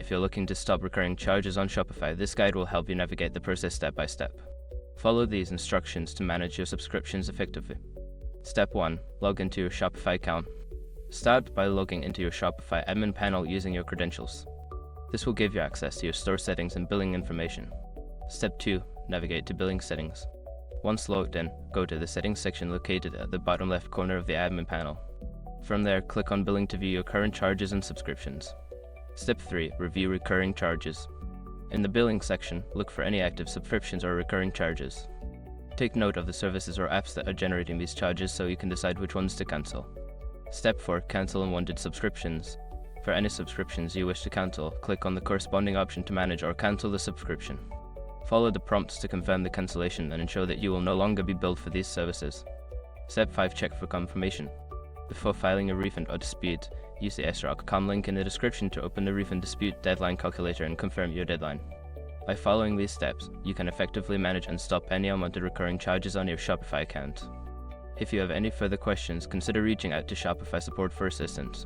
If you're looking to stop recurring charges on Shopify, this guide will help you navigate the process step by step. Follow these instructions to manage your subscriptions effectively. Step 1. Log into your Shopify account. Start by logging into your Shopify admin panel using your credentials. This will give you access to your store settings and billing information. Step 2. Navigate to billing settings. Once logged in, go to the settings section located at the bottom left corner of the admin panel. From there, click on billing to view your current charges and subscriptions. Step 3. Review recurring charges. In the billing section, look for any active subscriptions or recurring charges. Take note of the services or apps that are generating these charges so you can decide which ones to cancel. Step 4. Cancel unwanted subscriptions. For any subscriptions you wish to cancel, click on the corresponding option to manage or cancel the subscription. Follow the prompts to confirm the cancellation and ensure that you will no longer be billed for these services. Step 5. Check for confirmation. Before filing a refund or dispute, use the sroc.com link in the description to open the refund dispute deadline calculator and confirm your deadline. By following these steps, you can effectively manage and stop any unwanted recurring charges on your Shopify account. If you have any further questions, consider reaching out to Shopify support for assistance.